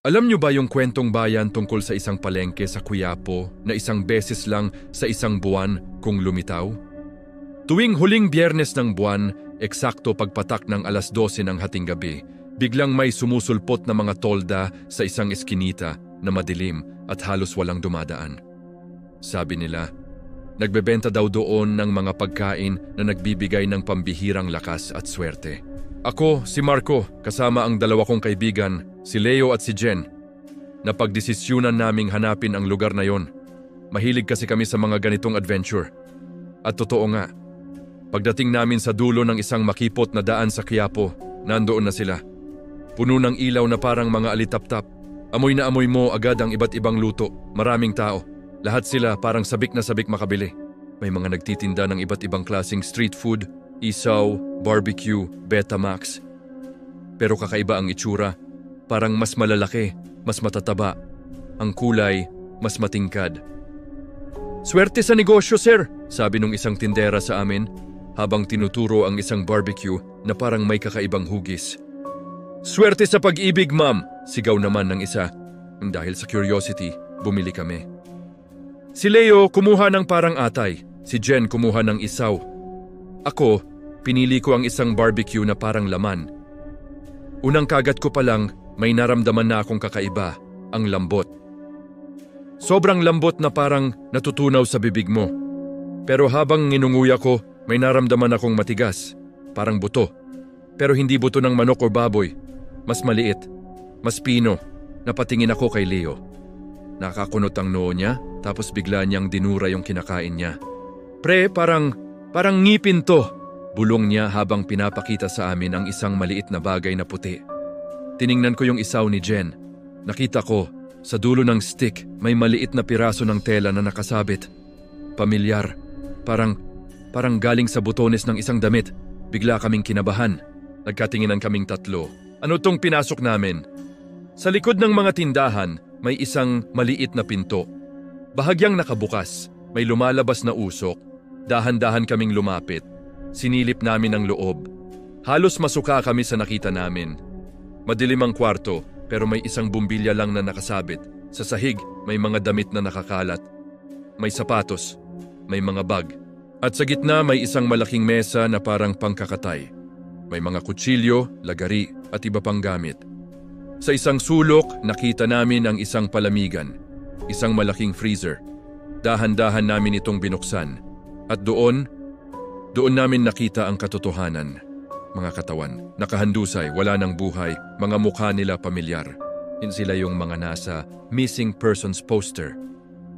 Alam niyo ba yung kwentong bayan tungkol sa isang palengke sa Quiapo na isang beses lang sa isang buwan kung lumitaw? Tuwing huling Biyernes ng buwan, eksakto pagpatak ng 12:00 ng hating gabi, biglang may sumusulpot na mga tolda sa isang eskinita na madilim at halos walang dumadaan. Sabi nila, nagbebenta daw doon ng mga pagkain na nagbibigay ng pambihirang lakas at swerte. Ako, si Marco, kasama ang dalawa kong kaibigan, si Leo at si Jen. Napagdesisyunan naming hanapin ang lugar na yon. Mahilig kasi kami sa mga ganitong adventure. At totoo nga, pagdating namin sa dulo ng isang makipot na daan sa Quiapo, nandoon na sila. Puno ng ilaw na parang mga alitap-tap. Amoy na amoy mo agad ang iba't ibang luto, maraming tao. Lahat sila parang sabik na sabik makabili. May mga nagtitinda ng iba't ibang klaseng street food, isaw, barbecue, Betamax. Pero kakaiba ang itsura, parang mas malalaki, mas matataba. Ang kulay, mas matingkad. "Swerte sa negosyo, sir," sabi nung isang tindera sa amin, habang tinuturo ang isang barbecue na parang may kakaibang hugis. "Swerte sa pag-ibig, ma'am," sigaw naman ng isa. Dahil sa curiosity, bumili kami. Si Leo kumuha ng parang atay, si Jen kumuha ng isaw. Ako, pinili ko ang isang barbecue na parang laman. Unang kagat ko pa lang, may naramdaman na akong kakaiba, ang lambot. Sobrang lambot na parang natutunaw sa bibig mo. Pero habang nginunguya ko, may naramdaman akong matigas, parang buto. Pero hindi buto ng manok o baboy, mas maliit, mas pino. Napatingin ako kay Leo. Nakakunot ang noo niya, tapos bigla niyang dinura yung kinakain niya. "Pre, parang ngipin to," bulong niya habang pinapakita sa amin ang isang maliit na bagay na puti. Tiningnan ko yung isaw ni Jen. Nakita ko, sa dulo ng stick may maliit na piraso ng tela na nakasabit. Pamilyar, parang galing sa butones ng isang damit. Bigla kaming kinabahan. Nagkatinginan kaming tatlo. Ano tong pinasok namin? Sa likod ng mga tindahan, may isang maliit na pinto. Bahagyang nakabukas, may lumalabas na usok. Dahan-dahan kaming lumapit. Sinilip namin ang loob. Halos masuka kami sa nakita namin. Madilim ang kwarto, pero may isang bumbilya lang na nakasabit. Sa sahig, may mga damit na nakakalat. May sapatos, may mga bag. At sa gitna may isang malaking mesa na parang pangkakatay. May mga kutsilyo, lagari at iba pang gamit. Sa isang sulok, nakita namin ang isang palamigan, isang malaking freezer. Dahan-dahan namin itong binuksan. At doon namin nakita ang katotohanan. Mga katawan, nakahandusay, wala ng buhay, mga mukha nila pamilyar. Sila yung mga nasa missing persons poster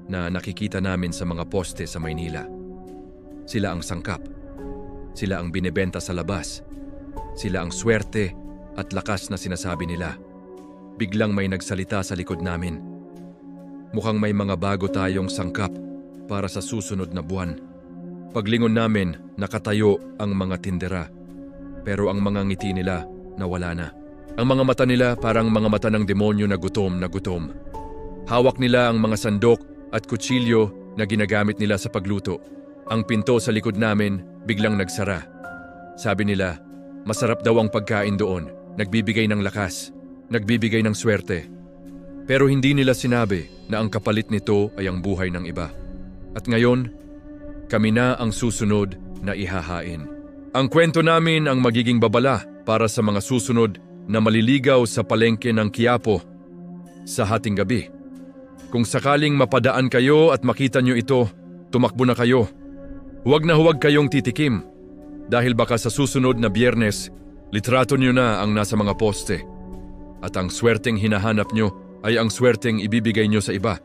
na nakikita namin sa mga poste sa Maynila. Sila ang sangkap. Sila ang binebenta sa labas. Sila ang swerte at lakas na sinasabi nila. Biglang may nagsalita sa likod namin. Mukhang may mga bago tayong sangkap para sa susunod na buwan. Paglingon namin, nakatayo ang mga tindera. Pero ang mga ngiti nila nawala na. Ang mga mata nila parang mga mata ng demonyo na gutom. Hawak nila ang mga sandok at kutsilyo na ginagamit nila sa pagluto. Ang pinto sa likod namin biglang nagsara. Sabi nila, masarap daw ang pagkain doon, nagbibigay ng lakas, nagbibigay ng swerte. Pero hindi nila sinabi na ang kapalit nito ay ang buhay ng iba. At ngayon, kami na ang susunod na ihahain. Ang kwento namin ang magiging babala para sa mga susunod na maliligaw sa palengke ng Quiapo sa hating gabi. Kung sakaling mapadaan kayo at makita nyo ito, tumakbo na kayo. Huwag na huwag kayong titikim dahil baka sa susunod na Biyernes, litrato nyo na ang nasa mga poste. At ang swerteng hinahanap nyo ay ang swerteng ibibigay nyo sa iba.